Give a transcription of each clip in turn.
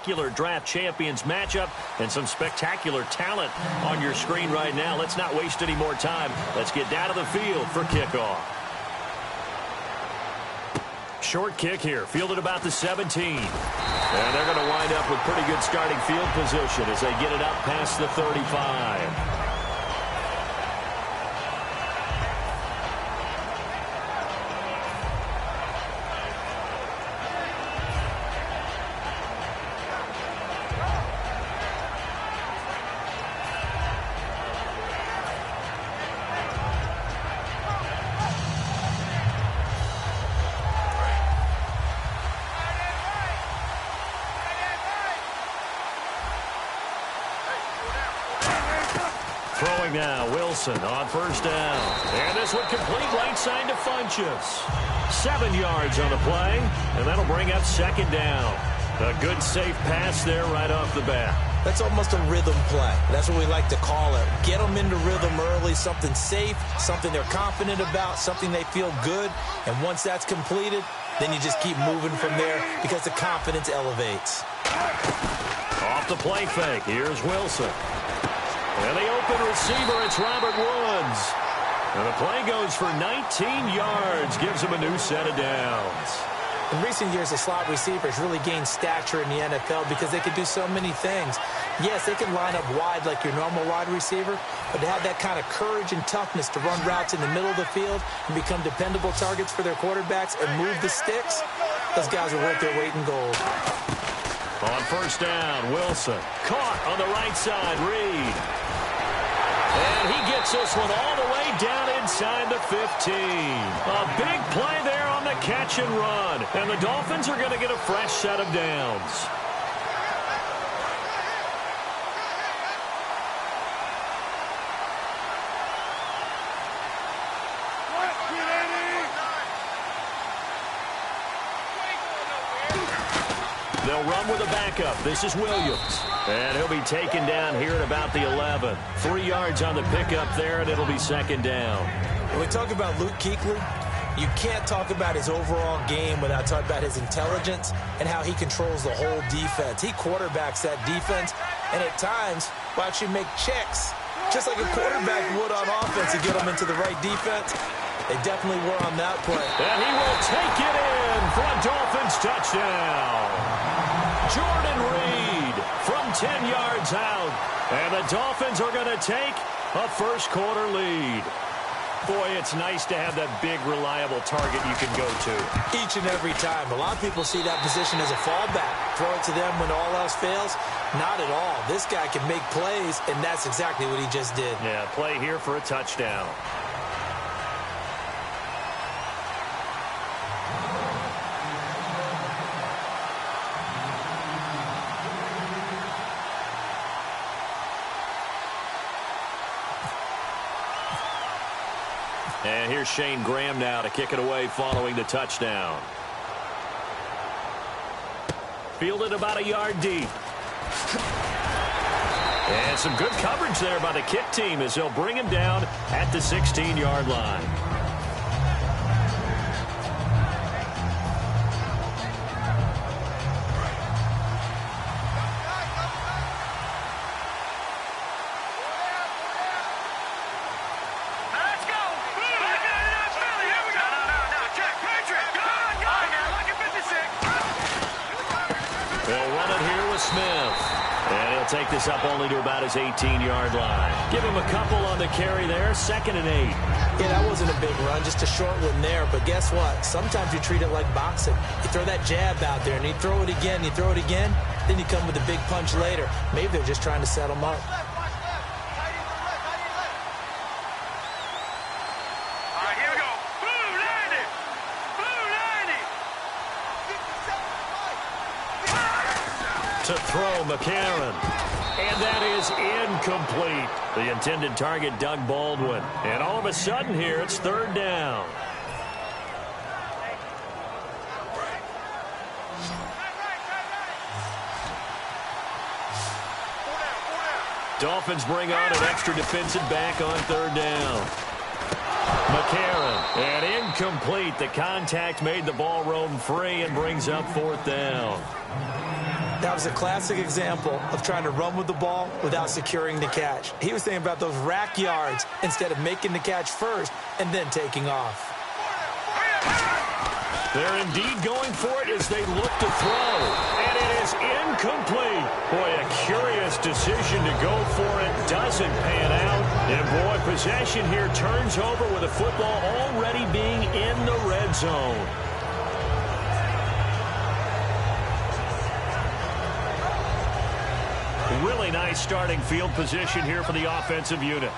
spectacular draft champions matchup and some spectacular talent on your screen right now. Let's not waste any more time. Let's get down to the field for kickoff. Short kick here, fielded about the 17. And they're going to wind up with pretty good starting field position as they get it up past the 35. Throwing now, Wilson on first down. And this one complete late side to Funchess. 7 yards on the play, and that'll bring up second down. A good safe pass there right off the bat. That's almost a rhythm play. That's what we like to call it. Get them into rhythm early, something safe, something they're confident about, something they feel good. And once that's completed, then you just keep moving from there because the confidence elevates. Off the play fake, here's Wilson. And the open receiver, it's Robert Woods. And the play goes for 19 yards, gives him a new set of downs. In recent years, the slot receivers really gained stature in the NFL because they could do so many things. Yes, they can line up wide like your normal wide receiver, but to have that kind of courage and toughness to run routes in the middle of the field and become dependable targets for their quarterbacks and move the sticks, those guys are worth their weight in gold. On first down, Wilson caught on the right side, Reed. And he gets this one all the way down inside the 15. A big play there on the catch and run. And the Dolphins are going to get a fresh set of downs. They'll run with a backup. This is Williams. And he'll be taken down here at about the 11. 3 yards on the pickup there, and it'll be second down. When we talk about Luke Kuechly, you can't talk about his overall game without talking about his intelligence and how he controls the whole defense. He quarterbacks that defense, and at times will actually make checks, just like a quarterback would on offense to get them into the right defense. They definitely were on that play. And he will take it in for a Dolphins touchdown. Jordan Reed from 10 yards out. And the Dolphins are going to take a first-quarter lead. Boy, it's nice to have that big, reliable target you can go to. Each and every time. A lot of people see that position as a fallback. Throw it to them when all else fails. Not at all. This guy can make plays, and that's exactly what he just did. Yeah, play here for a touchdown. And here's Shane Graham now to kick it away following the touchdown. Fielded about a yard deep. And some good coverage there by the kick team as they'll bring him down at the 16-yard line. Take this up only to about his 18-yard line. Give him a couple on the carry there, 2nd and 8. Yeah, that wasn't a big run, just a short one there. But guess what? Sometimes you treat it like boxing. You throw that jab out there, and you throw it again, then you come with a big punch later. Maybe they're just trying to set him up. All right, here we go. Blue 90! Blue 90! To throw, McCarron. And that is incomplete. The intended target, Doug Baldwin. And all of a sudden here, it's 3rd down. Dolphins bring on an extra defensive back on 3rd down. McCarron. And incomplete. The contact made the ball roam free and brings up 4th down. That was a classic example of trying to run with the ball without securing the catch. He was thinking about those rack yards instead of making the catch first and then taking off. They're indeed going for it as they look to throw. And it is incomplete. Boy, a curious decision to go for it. Doesn't pan out. And boy, possession here turns over with the football already being in the red zone. Really nice starting field position here for the offensive unit.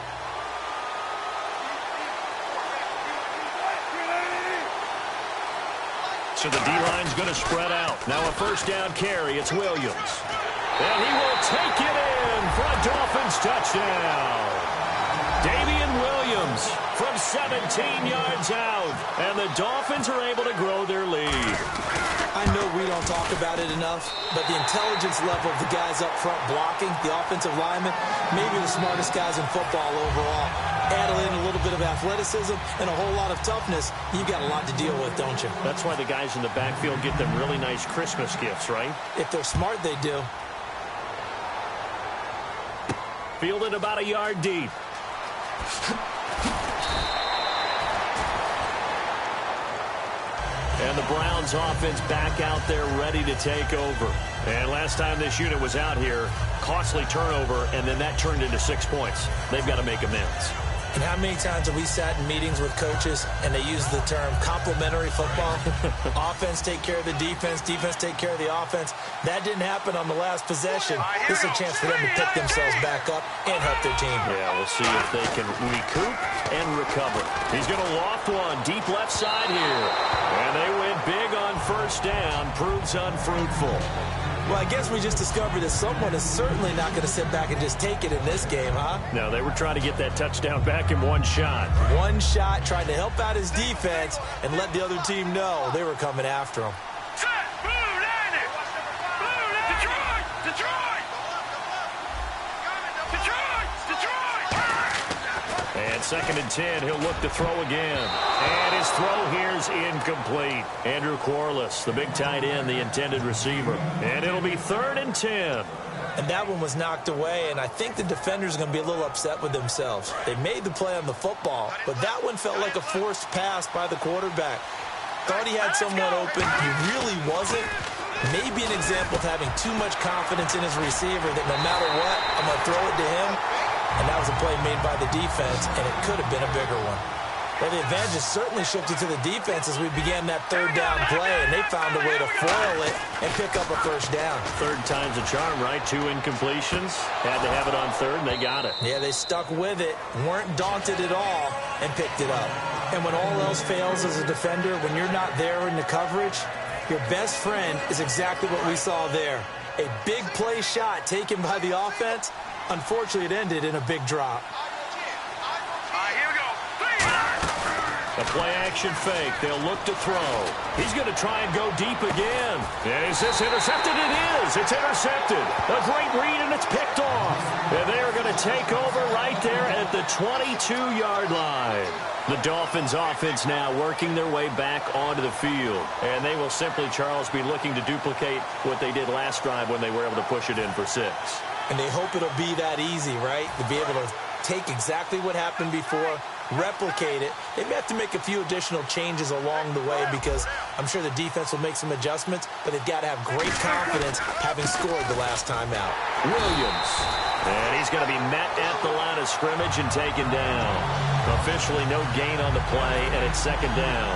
So the D-line's going to spread out. Now a first down carry. It's Williams. And he will take it in for a Dolphins touchdown. Damian Williams from 17 yards out. And the Dolphins are able to grow their lead. I know we don't talk about it enough, but the intelligence level of the guys up front blocking, the offensive linemen, maybe the smartest guys in football overall. Add in a little bit of athleticism and a whole lot of toughness, you've got a lot to deal with, don't you? That's why the guys in the backfield get them really nice Christmas gifts, right? If they're smart, they do. Fielded about a yard deep. And the Browns offense back out there ready to take over. And last time this unit was out here, costly turnover, and then that turned into 6 points. They've got to make amends. And how many times have we sat in meetings with coaches and they use the term complementary football? Offense take care of the defense, defense take care of the offense. That didn't happen on the last possession. This is a chance for them to pick themselves back up and help their team. Yeah, we'll see if they can recoup and recover. He's going to loft one deep left side here. And they went big on first down. Proves unfruitful. Well, I guess we just discovered that someone is certainly not going to sit back and just take it in this game, huh? No, they were trying to get that touchdown back in one shot. One shot, trying to help out his defense and let the other team know they were coming after him. Set! Blue landed! Blue landed! Detroit! Detroit! Detroit! Detroit! And 2nd and 10, he'll look to throw again. And his throw here is incomplete. Andrew Corliss, the big tight end, the intended receiver. And it'll be 3rd and 10. And that one was knocked away, and I think the defenders are going to be a little upset with themselves. They made the play on the football, but that one felt like a forced pass by the quarterback. Thought he had someone open. He really wasn't. Maybe an example of having too much confidence in his receiver that no matter what, I'm going to throw it to him. And that was a play made by the defense, and it could have been a bigger one. Well, the advantage certainly shifted to the defense as we began that 3rd down play, and they found a way to foil it and pick up a first down. 3rd time's a charm, right? 2 incompletions. Had to have it on 3rd, and they got it. Yeah, they stuck with it, weren't daunted at all, and picked it up. And when all else fails as a defender, when you're not there in the coverage, your best friend is exactly what we saw there. A big play shot taken by the offense. Unfortunately, it ended in a big drop. Here we go. A play-action fake. They'll look to throw. He's going to try and go deep again. And is this intercepted? It is. It's intercepted. A great read, and it's picked off. And they are going to take over right there at the 22-yard line. The Dolphins offense now working their way back onto the field. And they will simply, Charles, be looking to duplicate what they did last drive when they were able to push it in for 6. And they hope it'll be that easy, right? To be able to take exactly what happened before, replicate it. They may have to make a few additional changes along the way because I'm sure the defense will make some adjustments, but they've got to have great confidence having scored the last time out. Williams. And he's going to be met at the line of scrimmage and taken down. Officially no gain on the play, and it's 2nd down.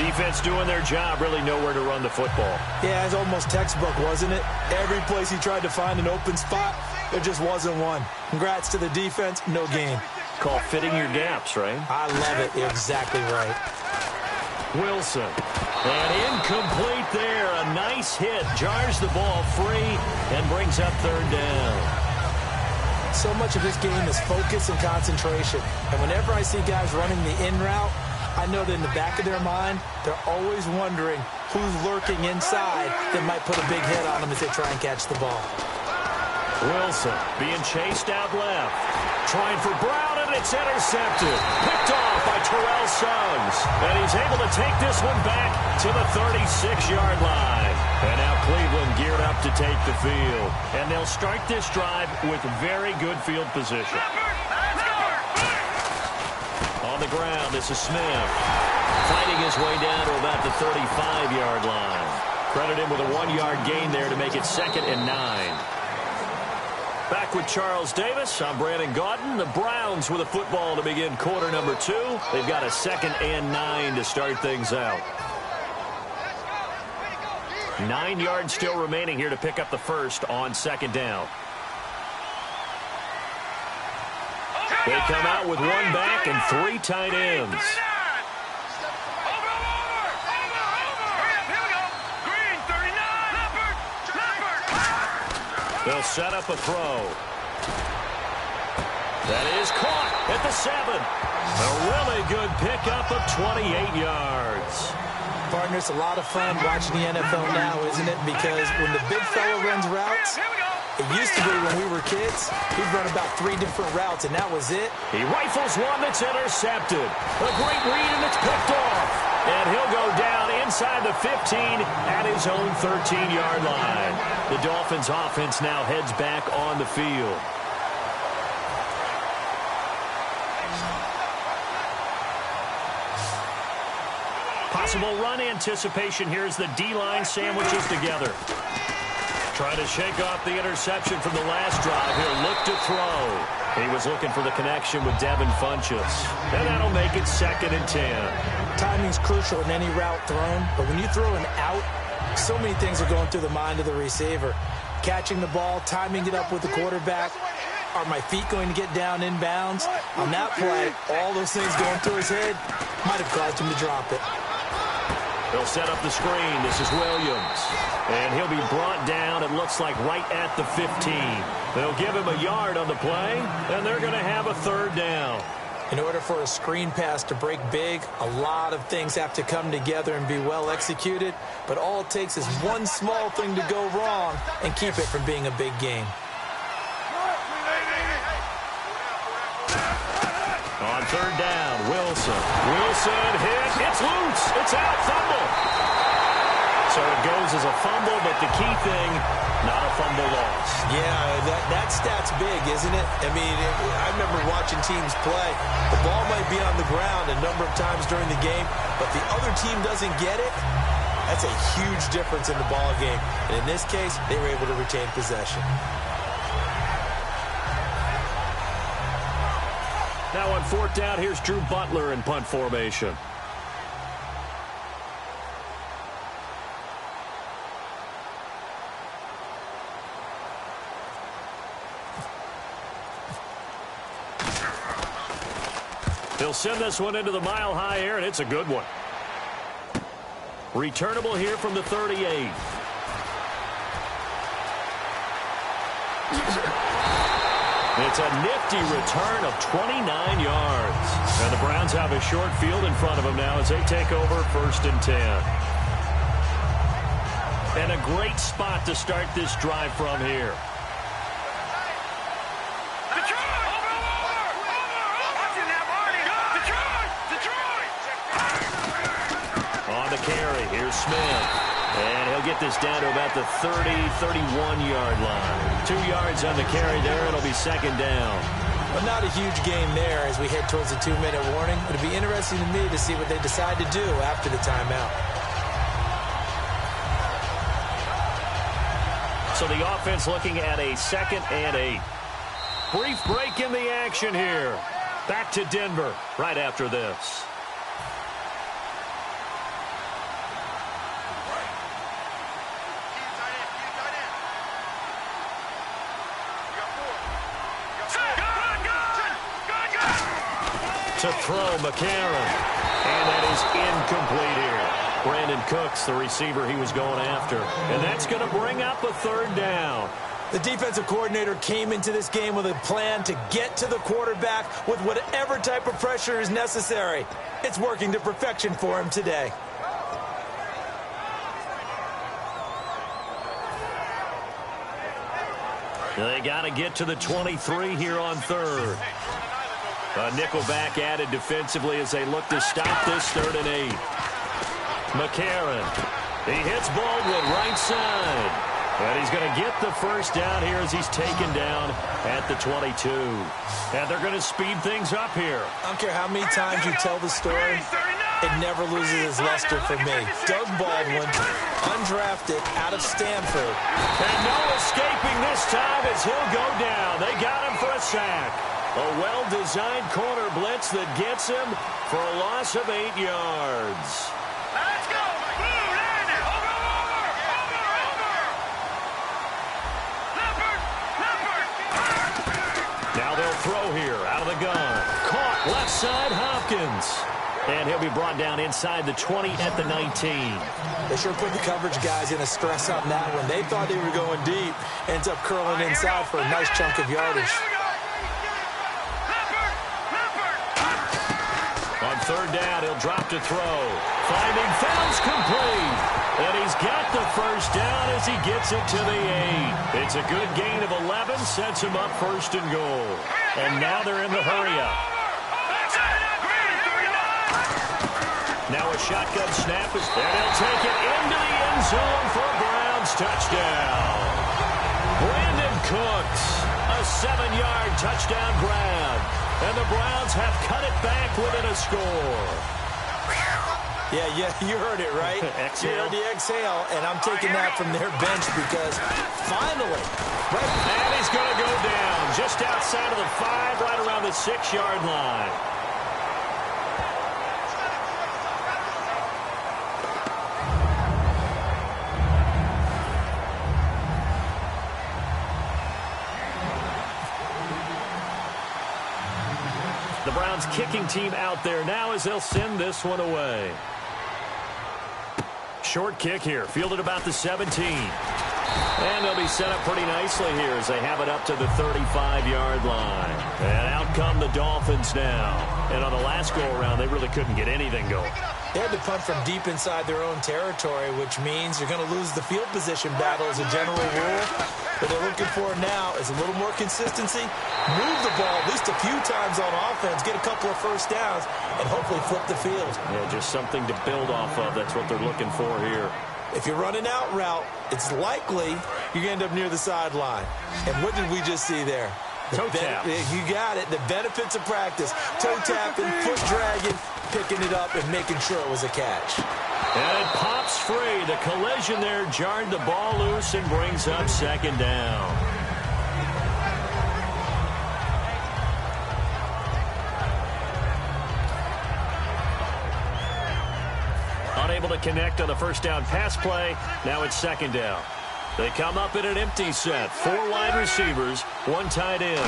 Defense doing their job, really nowhere to run the football. Yeah, it's almost textbook, wasn't it? Every place he tried to find an open spot, there just wasn't one. Congrats to the defense, no gain. Called fitting your gaps, right? I love it. You're exactly right. Wilson. And incomplete there. A nice hit. Jars the ball free and brings up 3rd down. So much of this game is focus and concentration. And whenever I see guys running the in route, I know that in the back of their mind, they're always wondering who's lurking inside that might put a big hit on them as they try and catch the ball. Wilson being chased out left. Trying for Brown, and it's intercepted. Picked off by Terrell Suggs. And he's able to take this one back to the 36-yard line. And now Cleveland geared up to take the field. And they'll start this drive with very good field position. On the ground, this is Smith. Fighting his way down to about the 35-yard line. Credit him with a 1-yard gain there to make it 2nd and 9. Back with Charles Davis, I'm Brandon Gaudin. The Browns with a football to begin quarter number 2. They've got a 2nd and 9 to start things out. 9 yards still remaining here to pick up the first on 2nd down. They come out with 1 back and 3 tight ends. They'll set up a throw. That is caught at the 7. A really good pickup of 28 yards. Partner, it's a lot of fun watching the NFL now, isn't it? Because when the big fella runs routes, it used to be when we were kids, he'd run about 3 different routes, and that was it. He rifles one that's intercepted. A great read, and it's picked off. And he'll go down inside the 15 at his own 13-yard line. The Dolphins' offense now heads back on the field. Possible run anticipation here as the D-line sandwiches together. Trying to shake off the interception from the last drive here. Look to throw. He was looking for the connection with Devin Funchess. And that'll make it 2nd and 10. Timing's crucial in any route thrown, but when you throw an out, so many things are going through the mind of the receiver. Catching the ball, timing it up with the quarterback. Are my feet going to get down in bounds? On that play, all those things going through his head might have caused him to drop it. They'll set up the screen. This is Williams. And he'll be brought down, it looks like, right at the 15. They'll give him a yard on the play, and they're going to have a 3rd down. In order for a screen pass to break big, a lot of things have to come together and be well executed. But all it takes is one small thing to go wrong and keep it from being a big game. On 3rd down, Wilson. Wilson hit. It's loose. It's out. Fumble. So it goes as a fumble, but the key thing, not a fumble loss. Yeah, that stat's big, isn't it? I mean, I remember watching teams play. The ball might be on the ground a number of times during the game, but the other team doesn't get it. That's a huge difference in the ball game. And in this case, they were able to retain possession. Now on 4th down, here's Drew Butler in punt formation. He'll send this one into the mile-high air, and it's a good one. Returnable here from the 38. It's a nifty return of 29 yards. And the Browns have a short field in front of them now as they take over 1st and 10. And a great spot to start this drive from here. On the carry, here's Smith. And he'll get this down to about the 30, 31-yard line. 2 yards on the carry there. It'll be 2nd down. But not a huge gain there as we head towards the 2-minute warning. It'll be interesting to me to see what they decide to do after the timeout. So the offense looking at a 2nd and 8. Brief break in the action here. Back to Denver right after this. To throw, McCarron. And that is incomplete here. Brandon Cooks, the receiver he was going after. And that's going to bring up a 3rd down. The defensive coordinator came into this game with a plan to get to the quarterback with whatever type of pressure is necessary. It's working to perfection for him today. They got to get to the 23 here on 3rd. A nickelback added defensively as they look to stop this 3rd and 8. McCarron He hits Baldwin right side. And he's going to get the first down here as he's taken down at the 22. And they're going to speed things up here. I don't care how many times you tell the story, it never loses its luster for me. Doug Baldwin, undrafted, out of Stanford. And no escaping this time as he'll go down. They got him for a sack. A well-designed corner blitz that gets him for a loss of 8 yards. Let's go. Blue, land it. Over. Leopard. Now they'll throw here out of the gun. Caught left side, Hopkins. And he'll be brought down inside the 20 at the 19. They sure put the coverage guys in a stress on that one. They thought they were going deep. Ends up curling inside for a nice chunk of yardage. On third down, he'll drop to throw. Finding Fouls complete. And he's got the first down as he gets it to the 8. It's a good gain of 11, sets him up first and goal. And now they're in the hurry-up. Now a shotgun snap is there. They'll take it into the end zone for a Browns touchdown. Brandon Cooks, a 7-yard touchdown grab. And the Browns have cut it back within a score. Yeah, you heard it, right? Exhale. You heard the exhale, and I'm taking that from their bench because finally, right? And he's going to go down just outside of the 5, right around the 6-yard line. The Browns kicking team out there now as they'll send this one away. Short kick here, fielded about the 17. And they'll be set up pretty nicely here as they have it up to the 35-yard line. And out come the Dolphins now. And on the last go-around, they really couldn't get anything going. They had to punt from deep inside their own territory, which means you're going to lose the field position battle as a general rule. What they're looking for now is a little more consistency, move the ball at least a few times on offense, get a couple of first downs, and hopefully flip the field. Yeah, just something to build off of. That's what they're looking for here. If you're running out route, it's likely you're going to end up near the sideline. And what did we just see there? Toe tap. You got it. The benefits of practice. Toe tapping, foot dragging, picking it up, and making sure it was a catch. And it pops free. The collision there jarred the ball loose and brings up second down. Unable to connect on the first down pass play. Now it's second down. They come up in an empty set. 4 wide receivers, 1 tight end.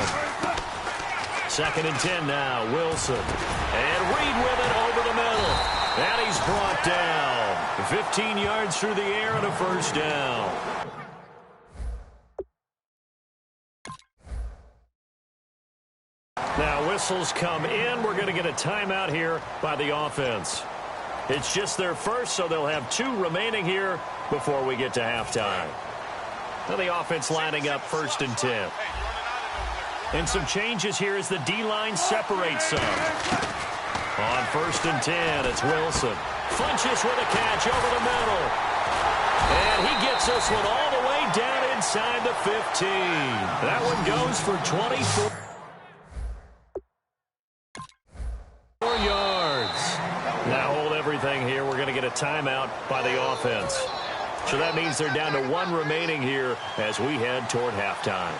Second and 10 now. Wilson. And Reed with it over the middle. And he's brought down. 15 yards through the air and a first down. Now whistles come in. We're going to get a timeout here by the offense. It's just their first, so they'll have 2 remaining here before we get to halftime. Now the offense lining up first and 10. And some changes here as the D-line separates some. On first and 10, it's Wilson. Funches with a catch over the middle. And he gets this one all the way down inside the 15. That one goes for 24 yards. Now hold everything here. We're going to get a timeout by the offense. So that means they're down to 1 remaining here as we head toward halftime.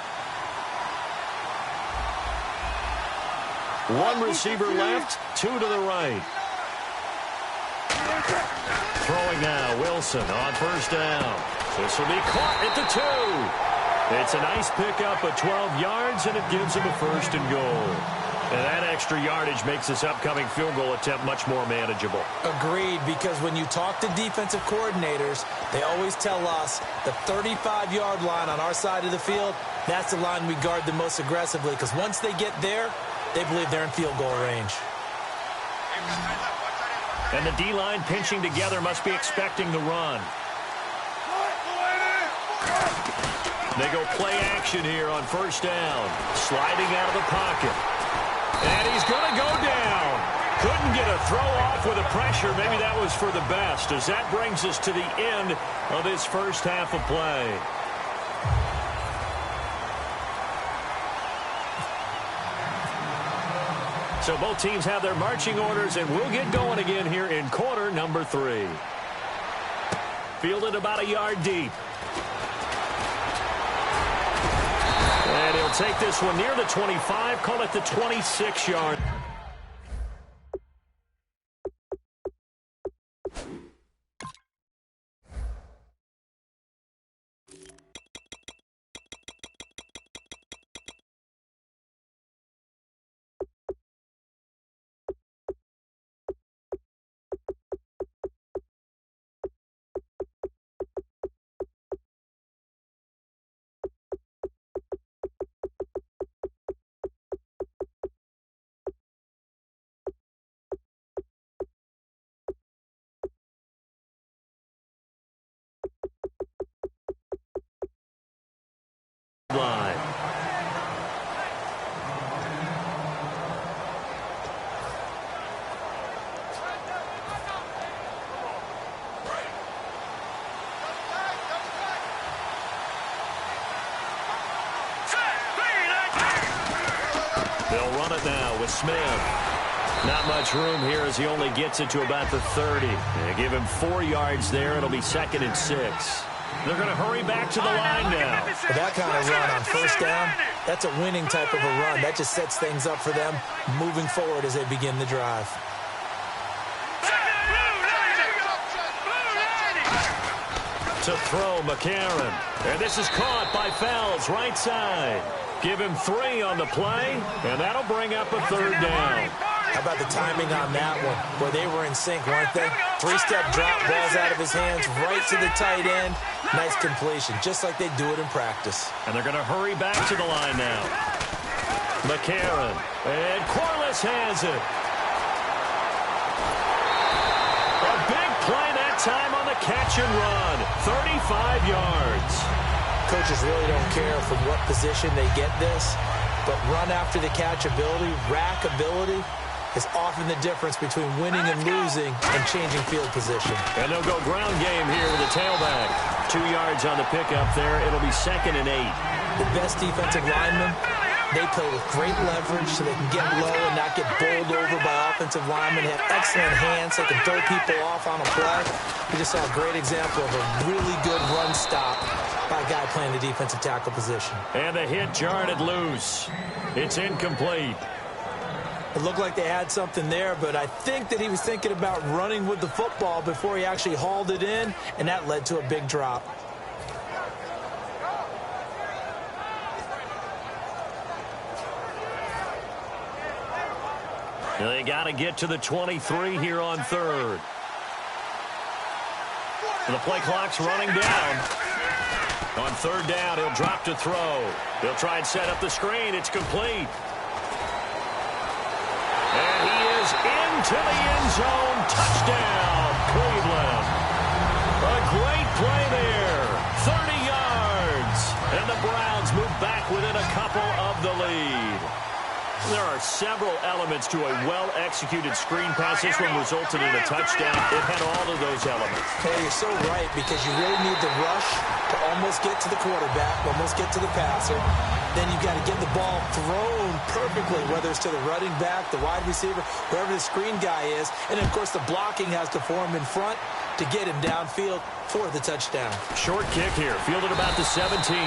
1 receiver left, 2 to the right. Throwing now, Wilson on first down. This will be caught at the 2. It's a nice pickup of 12 yards, and it gives him a first and goal. And that extra yardage makes this upcoming field goal attempt much more manageable. Agreed, because when you talk to defensive coordinators, they always tell us the 35-yard line on our side of the field, that's the line we guard the most aggressively, because once they get there, they believe they're in field goal range. And the D-line pinching together must be expecting the run. They go play action here on first down. Sliding out of the pocket. And he's going to go down. Couldn't get a throw off with the pressure. Maybe that was for the best, as that brings us to the end of this first half of play. So both teams have their marching orders, and we'll get going again here in quarter number 3. Fielded about a yard deep. And he'll take this one near the 25, call it the 26-yard. Line. They'll run it now with Smith. Not much room here as he only gets it to about the 30. They give him 4 yards there. It'll be 2nd and 6. They're going to hurry back to the line now. For that kind of run on first down, that's a winning type of a run. That just sets things up for them moving forward as they begin the drive. To throw, McCarron. And this is caught by Fells, right side. Give him 3 on the play, and that'll bring up a 3rd down. How about the timing on that one? Where they were in sync, weren't they? 3-step drop, balls out of his hands, right to the tight end. Nice completion, just like they do it in practice. And they're going to hurry back to the line now. McCarron. And Corliss has it. A big play that time on the catch and run. 35 yards. Coaches really don't care from what position they get this, but run after the catch ability, rack ability, is often the difference between winning and losing and changing field position. And they'll go ground game here with a tailback. 2 yards on the pickup there. It'll be 2nd and 8. The best defensive linemen, they play with great leverage so they can get low and not get bowled over by offensive linemen. They have excellent hands. They can throw people off on a play. We just saw a great example of a really good run stop by a guy playing the defensive tackle position. And the hit jarred it loose. It's incomplete. It looked like they had something there, but I think that he was thinking about running with the football before he actually hauled it in, and that led to a big drop. They got to get to the 23 here on 3rd. The play clock's running down. On 3rd down, he'll drop to throw. He'll try and set up the screen. It's complete. And he is into the end zone. Touchdown, Cleveland. A great play there. 30 yards. And the Browns move back within a couple of the lead. There are several elements to a well-executed screen pass. This one resulted in a touchdown. It had all of those elements. Hey, you're so right, because you really need the rush to almost get to the quarterback, almost get to the passer. Then you've got to get the ball thrown perfectly, whether it's to the running back, the wide receiver, wherever the screen guy is. And, of course, the blocking has to form in front to get him downfield for the touchdown. Short kick here, fielded about the 17.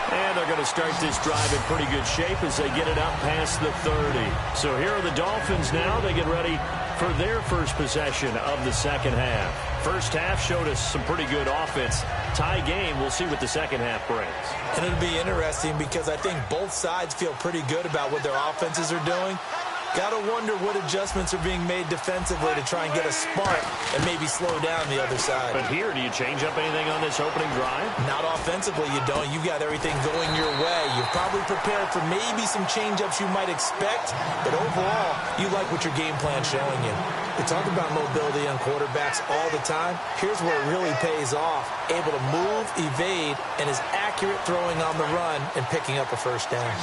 And they're going to start this drive in pretty good shape as they get it up past the 30. So here are the Dolphins now. They get ready for their first possession of the second half. First half showed us some pretty good offense. Tie game. We'll see what the second half brings. And it'll be interesting because I think both sides feel pretty good about what their offenses are doing. Got to wonder what adjustments are being made defensively to try and get a spark and maybe slow down the other side. But here, do you change up anything on this opening drive? Not offensively, you don't. You've got everything going your way. You've probably prepared for maybe some change-ups you might expect, but overall, you like what your game plan's showing you. They talk about mobility on quarterbacks all the time. Here's where it really pays off. Able to move, evade, and is accurate throwing on the run and picking up a first down.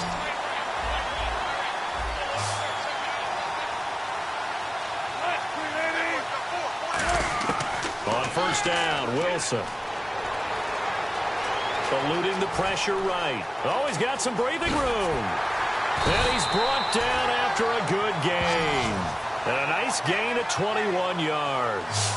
first down. Wilson. Eluding the pressure right. Oh, he's got some breathing room. And he's brought down after a good gain. And a nice gain of 21 yards.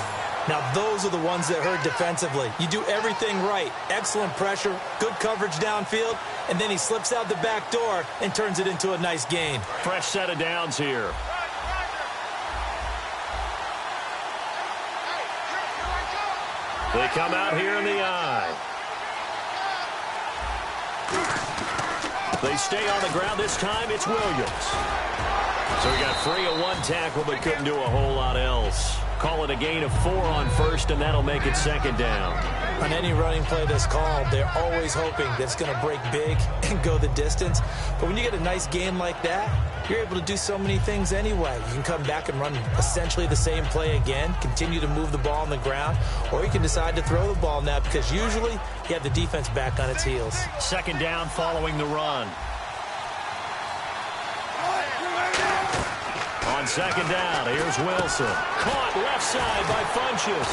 Now, those are the ones that hurt defensively. You do everything right. Excellent pressure, good coverage downfield, and then he slips out the back door and turns it into a nice gain. Fresh set of downs here. They come out here in the eye. They stay on the ground. This time it's Williams. So he got free of one tackle but couldn't do a whole lot else. Call it a gain of 4 on first, and that'll make it second down. On any running play that's called, they're always hoping that it's going to break big and go the distance. But when you get a nice game like that, you're able to do so many things anyway. You can come back and run essentially the same play again, continue to move the ball on the ground, or you can decide to throw the ball now because usually you have the defense back on its heels. Second down following the run. On second down, here's Wilson. Caught left side by Funchess.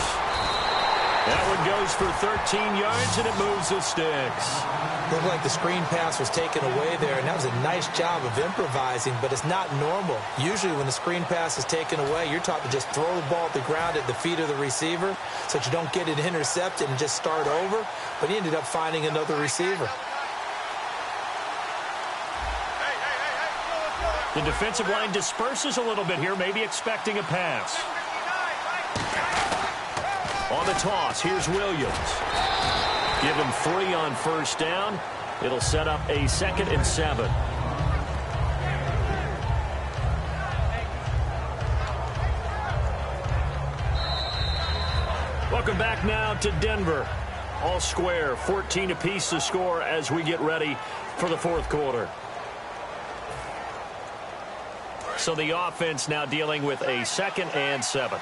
That one goes for 13 yards, and it moves the sticks. Looked like the screen pass was taken away there, and that was a nice job of improvising, but it's not normal. Usually when the screen pass is taken away, you're taught to just throw the ball at the ground at the feet of the receiver so that you don't get it intercepted and just start over, but he ended up finding another receiver. The defensive line disperses a little bit here, maybe expecting a pass. On the toss, here's Williams. Give him 3 on first down. It'll set up a 2nd and 7. Welcome back now to Denver. All square, 14 apiece to score as we get ready for the fourth quarter. So the offense now dealing with a 2nd and 7.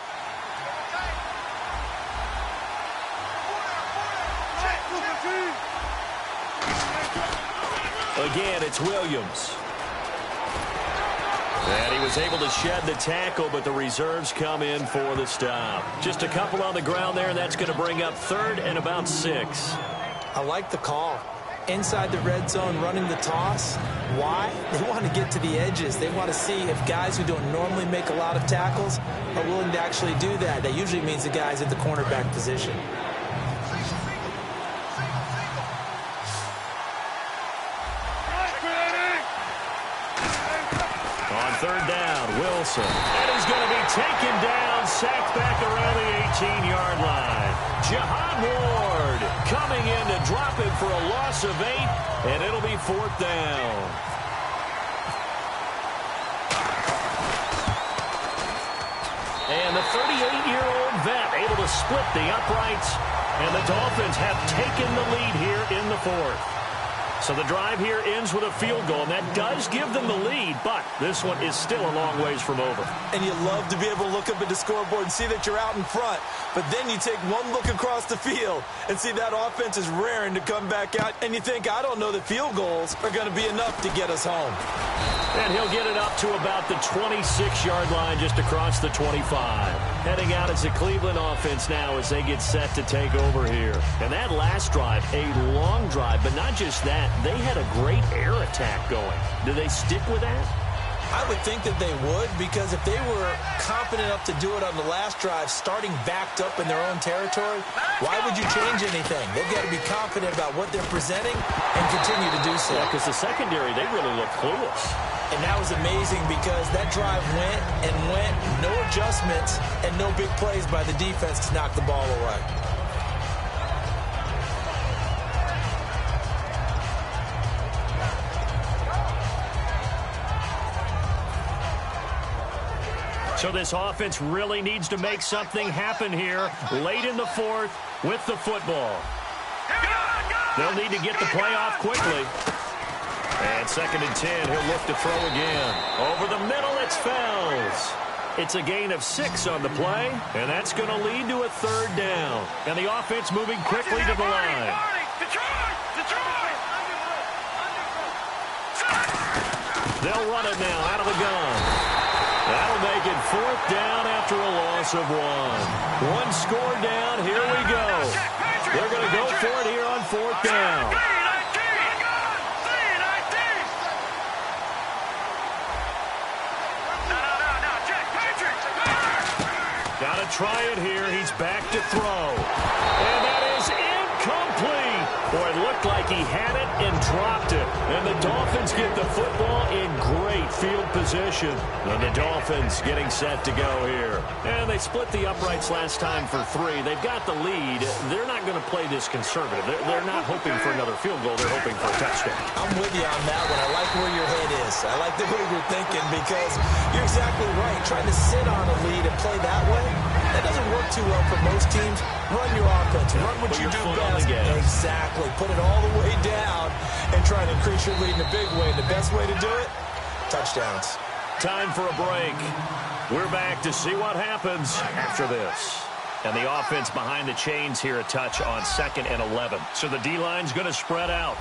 Again, it's Williams. And he was able to shed the tackle, but the reserves come in for the stop. Just a couple on the ground there, and that's going to bring up 3rd and about 6. I like the call. Inside the red zone running the toss. Why? They want to get to the edges. They want to see if guys who don't normally make a lot of tackles are willing to actually do that. That usually means the guys at the cornerback position. On 3rd down, Wilson. And he's going to be taken down, sacked back around the 18-yard line. Jahan Ward coming in to drop him for a loss of 8, and it'll be 4th down. And the 38-year-old vet able to split the uprights, and the Dolphins have taken the lead here in the 4th. So the drive here ends with a field goal, and that does give them the lead, but this one is still a long ways from over. And you love to be able to look up at the scoreboard and see that you're out in front, but then you take one look across the field and see that offense is raring to come back out, and you think, I don't know that field goals are going to be enough to get us home. And he'll get it up to about the 26-yard line, just across the 25. Heading out as the Cleveland offense now as they get set to take over here. And that last drive, a long drive, but not just that. They had a great air attack going. Do they stick with that? I would think that they would, because if they were confident enough to do it on the last drive, starting backed up in their own territory, why would you change anything? They've got to be confident about what they're presenting and continue to do so. Yeah, because the secondary, they really look clueless. And that was amazing because that drive went and went, no adjustments, and no big plays by the defense to knock the ball away. So this offense really needs to make something happen here late in the 4th with the football. They'll need to get the play off quickly. And 2nd and 10, he'll look to throw again. Over the middle, it's Fells. It's a gain of 6 on the play, and that's going to lead to a 3rd down. And the offense moving quickly to the line. They'll run it now out of the gun. That'll make it 4th down after a loss of 1. One score down. Here we go. They're going to go for it here on 4th down. Got to try it here. He's back to throw. And that is incomplete. Boy, it looked like he had it and dropped it. And the Dolphins get the football in great field position. And the Dolphins getting set to go here. And they split the uprights last time for 3. They've got the lead. They're not going to play this conservative. They're not hoping for another field goal. They're hoping for a touchdown. I'm with you on that one. I like where your head is. I like the way you're thinking because you're exactly right. Trying to sit on a lead and play that way, that doesn't work too well for most teams. Run your offense. Run what you do best. Exactly. Put it all the way down and try to increase your lead in a big way. And the best way to do it, touchdowns. Time for a break. We're back to see what happens after this. And the offense behind the chains here a touch on 2nd and 11. So the D-line's going to spread out.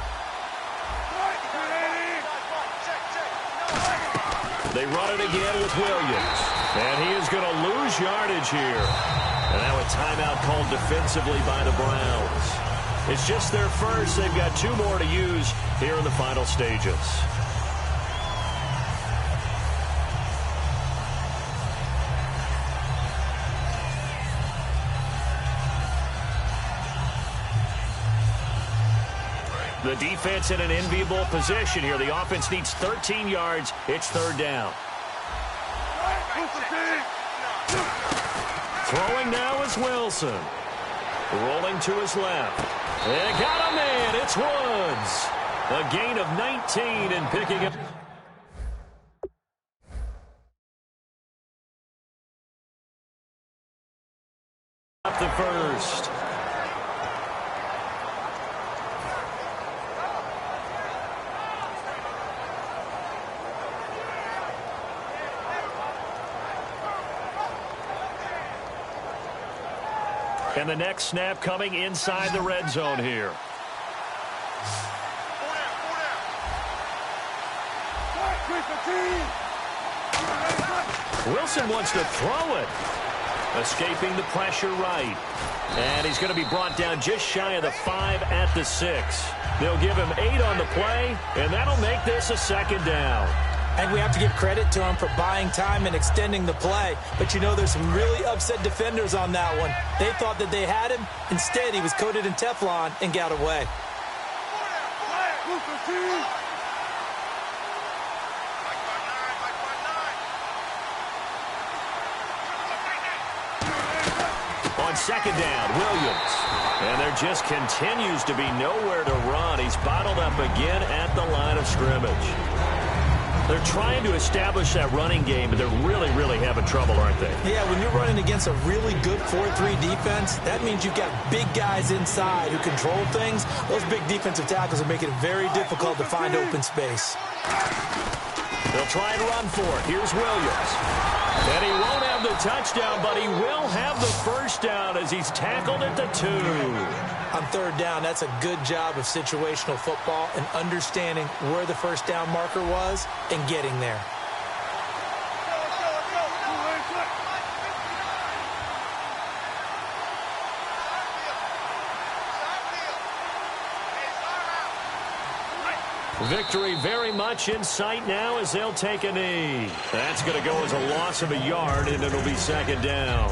They run it again with Williams. And he is going to lose yardage here. And now a timeout called defensively by the Browns. It's just their first. They've got 2 more to use here in the final stages. The defense in an enviable position here. The offense needs 13 yards. It's 3rd down. Throwing now is Wilson. Rolling to his left. And got a man. It's Woods. A gain of 19 and picking up. Up the first. And the next snap coming inside the red zone here. Wilson wants to throw it. Escaping the pressure right. And he's going to be brought down just shy of the 5 at the 6. They'll give him 8 on the play, and that'll make this a 2nd down. And we have to give credit to him for buying time and extending the play. But, you know, there's some really upset defenders on that one. They thought that they had him. Instead, he was coated in Teflon and got away. On 2nd down, Williams. And there just continues to be nowhere to run. He's bottled up again at the line of scrimmage. They're trying to establish that running game, but they're really, really having trouble, aren't they? Yeah, when you're running against a really good 4-3 defense, that means you've got big guys inside who control things. Those big defensive tackles are making it very difficult to find open space. They'll try and run for it. Here's Williams. And he won't have the touchdown, but he will have the first down as he's tackled at the 2. On 3rd down, that's a good job of situational football and understanding where the first down marker was and getting there. Victory very much in sight now as they'll take a knee. That's going to go as a loss of a yard, and it'll be 2nd down.